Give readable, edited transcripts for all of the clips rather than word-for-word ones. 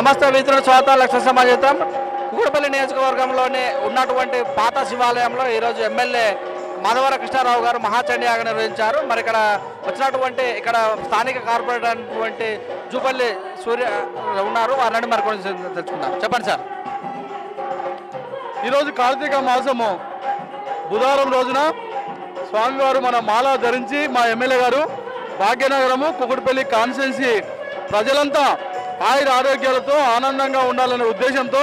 నమస్తే మిత్రులు, స్వాగతం. లక్ష్య సమాజం కూకట్పల్లి నియోజకవర్గంలోని ఉన్నటువంటి పాత శివాలయంలో ఈరోజు ఎమ్మెల్యే మాధవర కృష్ణారావు గారు మహాచండీ యాగం నిర్వహించారు. మరి ఇక్కడ వచ్చినటువంటి ఇక్కడ స్థానిక కార్పొరేటర్ అయినటువంటి జూపల్లి సూర్య ఉన్నారు, వారిని మరి కొన్ని తెచ్చుకుంటాం. చెప్పండి సార్. ఈరోజు కార్తీక మాసము బుధవారం రోజున స్వామివారు మన మాల ధరించి మా ఎమ్మెల్యే గారు భాగ్యనగరము కూకట్పల్లి కాన్స్టిట్యున్సీ ప్రజలంతా ఆయుర ఆరోగ్యాలతో ఆనందంగా ఉండాలనే ఉద్దేశంతో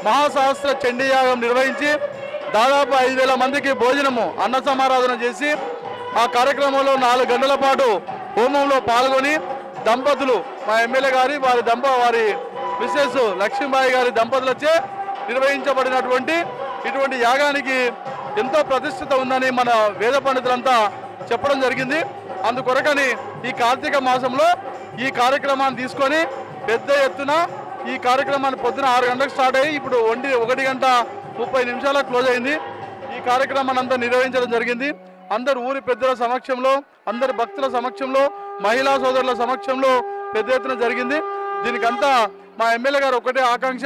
మహాసహస్ర చండీ యాగం నిర్వహించి దాదాపు 5,000 మందికి భోజనము అన్న సమారాధన చేసి ఆ కార్యక్రమంలో 4 గంటల పాటు హోమంలో పాల్గొని దంపతులు మా ఎమ్మెల్యే గారి వారి మిస్సెస్ లక్ష్మీబాయి గారి దంపతులచే నిర్వహించబడినటువంటి ఇటువంటి యాగానికి ఎంతో ప్రతిష్ఠిత ఉందని మన వేద పండితులంతా చెప్పడం జరిగింది. అందుకొరకని ఈ కార్తీక మాసంలో ఈ కార్యక్రమాన్ని తీసుకొని పెద్ద ఎత్తున ఈ కార్యక్రమాన్ని పొద్దున 6 గంటలకు స్టార్ట్ అయ్యి ఇప్పుడు 1 గంట 30 నిమిషాలకు క్లోజ్ అయింది. ఈ కార్యక్రమాన్ని అంతా నిర్వహించడం జరిగింది. అందరు ఊరి పెద్దల సమక్షంలో, అందరి భక్తుల సమక్షంలో, మహిళా సోదరుల సమక్షంలో పెద్ద ఎత్తున జరిగింది. దీనికంతా మా ఎమ్మెల్యే గారు ఒకటే ఆకాంక్ష,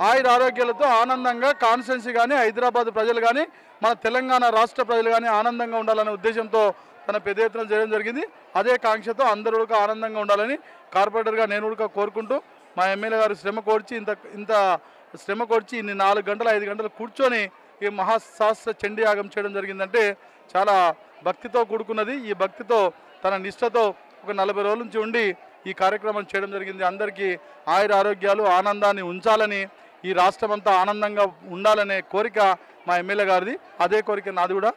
ఆయుర ఆరోగ్యాలతో ఆనందంగా కాన్స్టిట్యున్సీ కానీ, హైదరాబాద్ ప్రజలు కానీ, మన తెలంగాణ రాష్ట్ర ప్రజలు కానీ ఆనందంగా ఉండాలనే ఉద్దేశంతో తన పెద్ద ఎత్తున చేయడం జరిగింది. అదే కాంక్షతో అందరూ ఆనందంగా ఉండాలని కార్పొరేటర్గా నేను కూడా కోరుకుంటూ మా ఎమ్మెల్యే గారు శ్రమ కోర్చి ఇంత శ్రమ కోర్చి ఇన్ని 4 గంటలు 5 గంటలు కూర్చొని ఈ మహాశాస్త్ర చండీ యాగం చేయడం జరిగిందంటే చాలా భక్తితో కూడుకున్నది. ఈ భక్తితో తన నిష్ఠతో ఒక 40 రోజుల నుంచి ఉండి ఈ కార్యక్రమం చేయడం జరిగింది. అందరికీ ఆయుర ఆరోగ్యాలు ఆనందాన్ని ఉంచాలని, ఈ రాష్ట్రం అంతా ఆనందంగా ఉండాలనే కోరిక మా ఎమ్మెల్యే గారిది. అదే కోరిక నాది కూడా.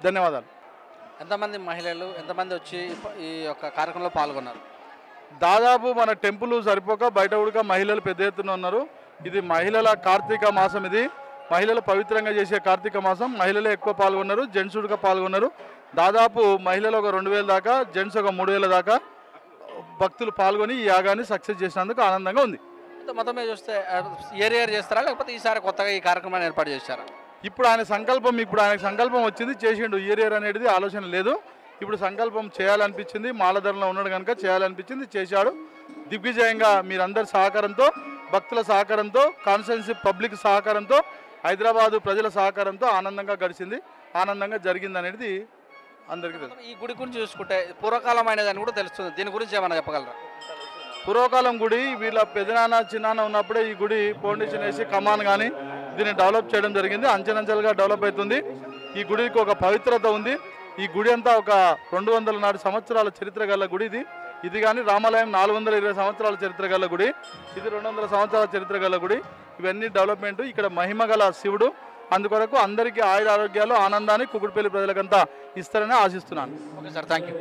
ధన్యవాదాలు. ఎంతమంది మహిళలు ఎంతమంది వచ్చి ఈ యొక్క కార్యక్రమంలో పాల్గొన్నారు? దాదాపు మన టెంపుల్ సరిపోక బయట కూడా మహిళలు పెద్ద ఎత్తున ఉన్నారు. ఇది మహిళల కార్తీక మాసం. ఇది మహిళలు పవిత్రంగా చేసే కార్తీక మాసం. మహిళలే ఎక్కువ పాల్గొన్నారు, జెంట్స్ కూడా పాల్గొన్నారు. దాదాపు మహిళలు ఒక 2,000 దాకా, జెంట్స్ ఒక 3,000 దాకా భక్తులు పాల్గొని ఈ యాగాన్ని సక్సెస్ చేసినందుకు ఆనందంగా ఉంది. మొత్తం మీద చూస్తే ఏరియర్ చేస్తారా, లేకపోతే ఈసారి కొత్తగా ఈ కార్యక్రమాన్ని ఏర్పాటు చేశారా? ఇప్పుడు ఆయనకు సంకల్పం వచ్చింది, చేసిండు. ఏరియర్ అనేది ఆలోచన లేదు. ఇప్పుడు సంకల్పం చేయాలనిపించింది, మాలధరలో ఉన్నాడు కనుక చేయాలనిపించింది, చేశాడు. దిగ్విజయంగా మీరందరి సహకారంతో, భక్తుల సహకారంతో, కాన్స్టిట్యున్సీ పబ్లిక్ సహకారంతో, హైదరాబాదు ప్రజల సహకారంతో ఆనందంగా గడిచింది, ఆనందంగా జరిగింది అనేది అందరికీ తెలుసు. ఈ గుడి గురించి చూసుకుంటే పూర్వకాలమైనదని కూడా తెలుస్తుంది. దీని గురించి ఏమైనా చెప్పగలరా? పూర్వకాలం గుడి, వీళ్ళ పెదనాన్న చిన్నాన్న ఉన్నప్పుడే ఈ గుడి ఫౌండేషన్ వేసి కమాన్ కానీ దీన్ని డెవలప్ చేయడం జరిగింది. అంచెలంచెలుగా డెవలప్ అవుతుంది. ఈ గుడికి ఒక పవిత్రత ఉంది. ఈ గుడి అంతా ఒక 200 నాటి సంవత్సరాల చరిత్ర గల గుడి ఇది. ఇది కానీ రామాలయం 420 సంవత్సరాల చరిత్ర గల గుడి, ఇది 200 సంవత్సరాల చరిత్ర గల గుడి. ఇవన్నీ డెవలప్మెంట్. ఇక్కడ మహిమ గల శివుడు. అందుకొరకు అందరికీ ఆయుర ఆరోగ్యాలు ఆనందాన్ని కూకట్పల్లి ప్రజలకంతా ఇస్తారని ఆశిస్తున్నాను. Okay sir, thank you.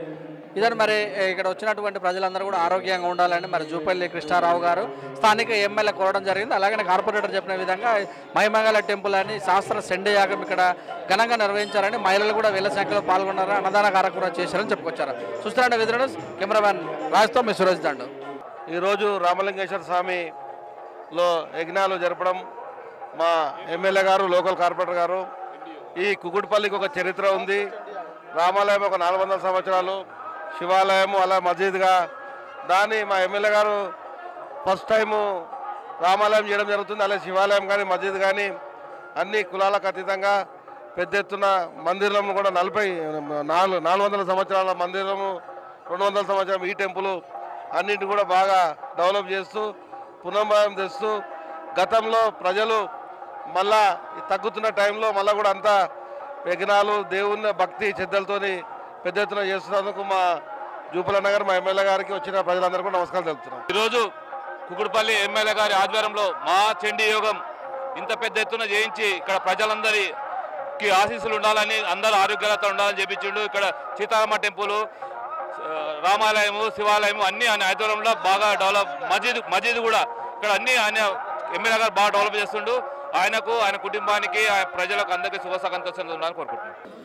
ఇదని మరి ఇక్కడ వచ్చినటువంటి ప్రజలందరూ కూడా ఆరోగ్యంగా ఉండాలని మరి జూపల్లి కృష్ణారావు గారు స్థానిక ఎమ్మెల్యే కోరడం జరిగింది. అలాగే కార్పొరేటర్ చెప్పిన విధంగా మహిమగల టెంపుల్ అని శాస్త్ర చండీ యాగం ఇక్కడ ఘనంగా నిర్వహించారని, మహిళలు కూడా వేల సంఖ్యలో పాల్గొన్నారు, అన్నదాన కార్యక్రమం చేశారని చెప్పుకొచ్చారు. చూస్తున్నారంటే విధులను కెమెరామ్యాన్ రాజ్తో మీ సురేష్ దండు. ఈరోజు రామలింగేశ్వర స్వామిలో యజ్ఞాలు జరపడం మా ఎమ్మెల్యే గారు, లోకల్ కార్పొరేటర్ గారు. ఈ కూకట్పల్లికి ఒక చరిత్ర ఉంది. రామాలయం ఒక 400 సంవత్సరాలు, శివాలయము అలా మసీద్గా. దాన్ని మా ఎమ్మెల్యే గారు ఫస్ట్ టైము రామాలయం చేయడం జరుగుతుంది. అలాగే శివాలయం కానీ మసీద్ కానీ అన్ని కులాలకు అతీతంగా పెద్ద ఎత్తున మందిరము కూడా 400 సంవత్సరాల మందిరము, 200 సంవత్సరం ఈ టెంపుల్ అన్నింటిని కూడా బాగా డెవలప్ చేస్తూ పునర్భావం తెస్తూ, గతంలో ప్రజలు మళ్ళా తగ్గుతున్న టైంలో మళ్ళీ కూడా అంతా యజ్ఞాలు, దేవుని భక్తి శ్రద్ధలతోని పెద్ద ఎత్తున చేస్తున్నందుకు మా జూపలన్న గారు, మా ఎమ్మెల్యే గారికి వచ్చిన ప్రజలందరూ నమస్కారం తెలుపుతున్నాం. ఈరోజు కూకట్పల్లి ఎమ్మెల్యే గారి ఆధ్వర్యంలో మహాచండీ యోగం ఇంత పెద్ద ఎత్తున చేయించి ఇక్కడ ప్రజలందరికీ ఆశీస్సులు ఉండాలని, అందరూ ఆరోగ్యాలతో ఉండాలని చెప్పించిండు. ఇక్కడ సీతారామ టెంపుల్, రామాలయము, శివాలయము అన్నీ ఆయన ఆధ్వర్యంలో బాగా డెవలప్, మసీదు కూడా ఇక్కడ అన్నీ ఆయన ఎమ్మెల్యే గారు బాగా డెవలప్ చేస్తుండు. ఆయనకు, ఆయన కుటుంబానికి, ఆయన ప్రజలకు అందరికీ శుభ సంతోషాలు ఉండాలని కోరుకుంటున్నాను.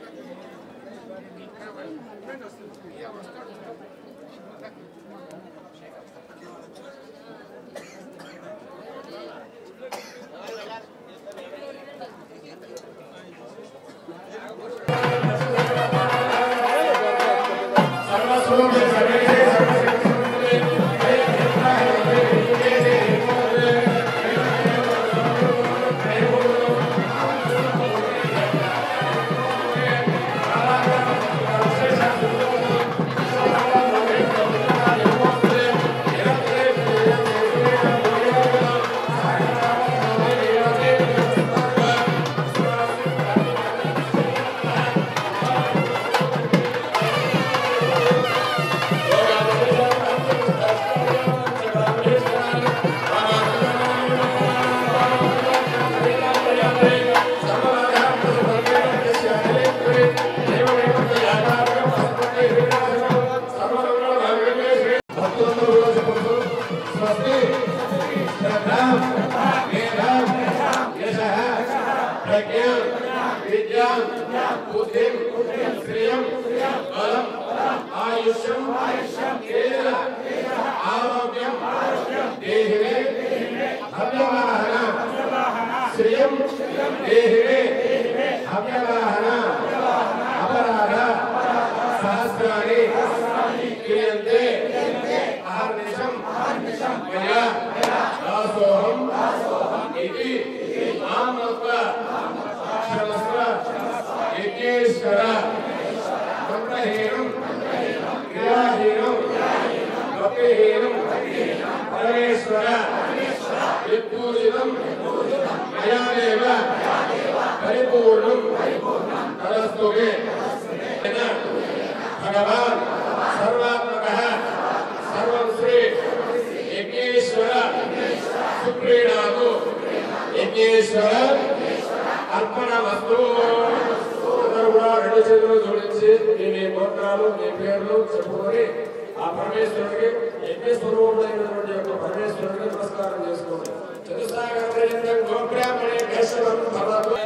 सर्व प्रज्ञा विद्या बुद्धि श्रियं बलम आयुष्यम तेज आरोग्यम देहि हव्यवाहन श्रियं देहि हव्यवाहन अपराध सहस्राणि क्रियन्ते अहर्निशं मया दासोऽहं इति मां नत्वा क्षमस्व यज्ञेश्वर मंत्रहीनं क्रियाहीनं भक्तिहीनं परमेश्वर यत्पूजितं मया देव परिपूर्णं तदस्तु मे भगवान सर्वात्मकः सर्वं श्री यज्ञेश्वर सुप्रीणातु यज्ञेश्वर अर्पणमस्तु అందరూ కూడా రెండు చేతులు జోడించి మీ గోత్రాలు మీ పేర్లు చెప్పుకొని ఆ పరమేశ్వరుడికి యజ్ఞ స్వరూపుడైనటువంటి యొక్క పరమేశ్వరుడికి నమస్కారం చేసుకోండి చతుస్సాగరం గోబ్రాహ్మణే కేశవం భవతు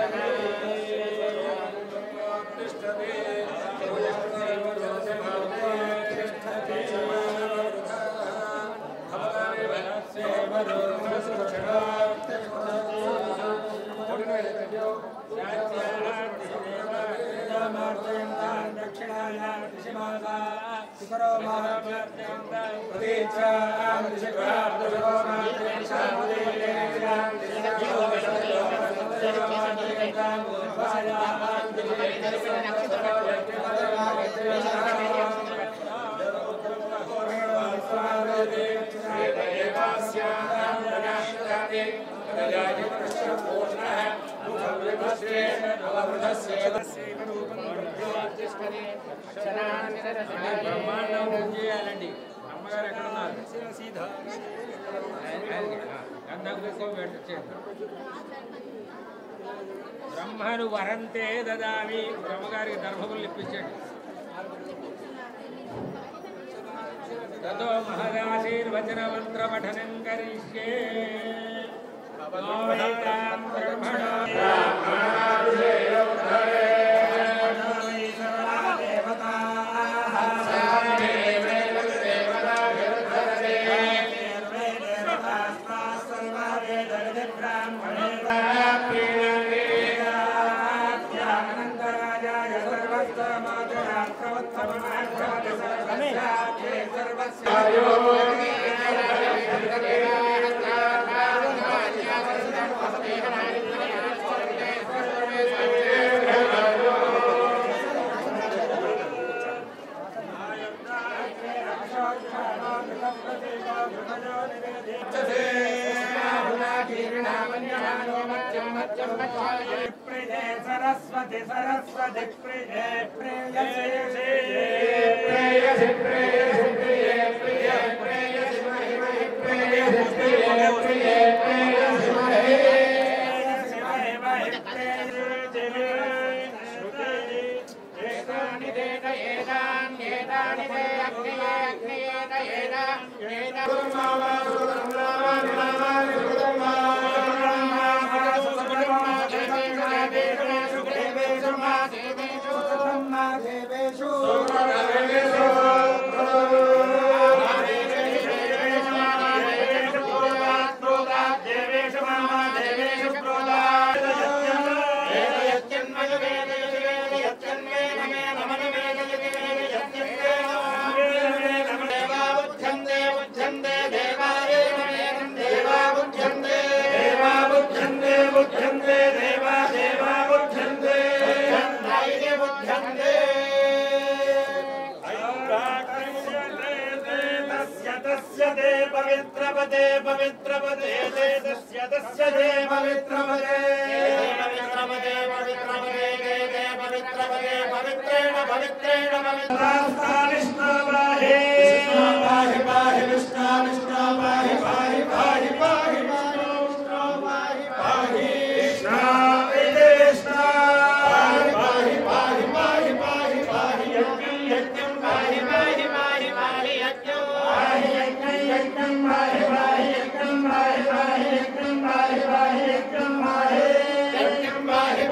బ్రహ్మను వరంతే దదామి బ్రహ్మగారికి దర్భములు ఇప్పించండి తతో మహదాశీర్వచన మంత్ర పఠనం కరిష్యే सरस्वती सरस्वती पवित्रपदे पवित्रपदे तस्य दे पवित्रपदे पवित्रपदे पवित्रपदे दे पवित्रपदे पवित्रेण पवित्रेण पवित्रस्तानिष्ठा पाहि पाहि पाहि विष्णु विष्णु पाहि पाहि पाहि पाहि विष्णु पाहि पाहि कृष्ण विदेष्णा पाहि पाहि पाहि पाहि पाहि यज्ञं यज्ञं पाहि पाहि पाहि पाहि यज्ञं पाहि यज्ञं यज्ञं पाहि पाहि यज्ञं पाहि पाहि यज्ञं पाहि पाहि यज्ञं पाहि यज्ञं पाहि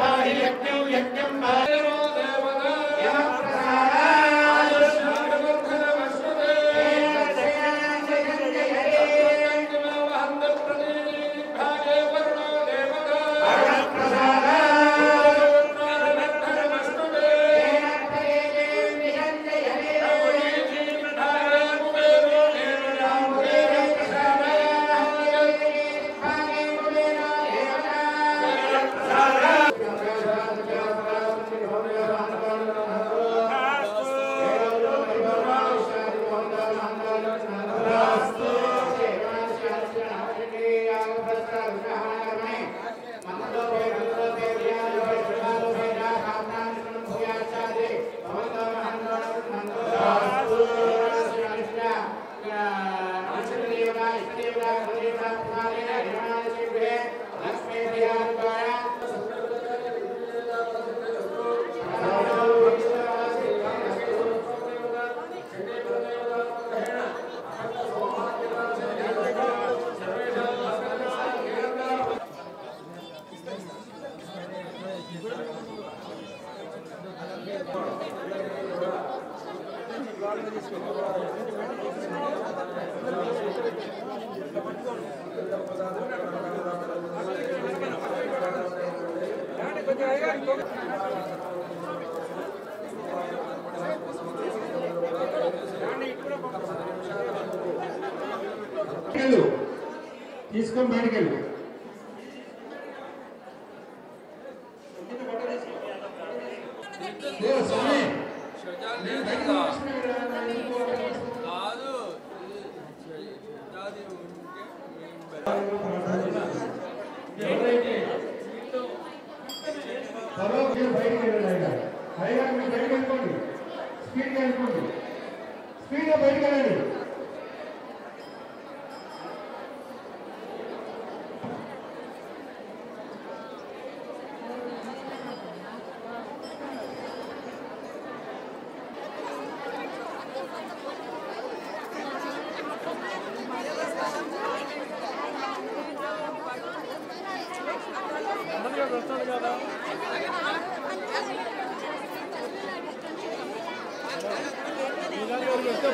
తీసుకొని బయటికి వెళ్ళు. స్వామి ఎవరైతే బయటికి వెళ్ళండి. పైగా మీరు బయటకు వెళ్ళిపోండి. స్పీడ్గా వెళ్ళిపోండి. స్పీడ్గా బయటకు వెళ్ళండి.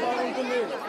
బాగుంటుంది.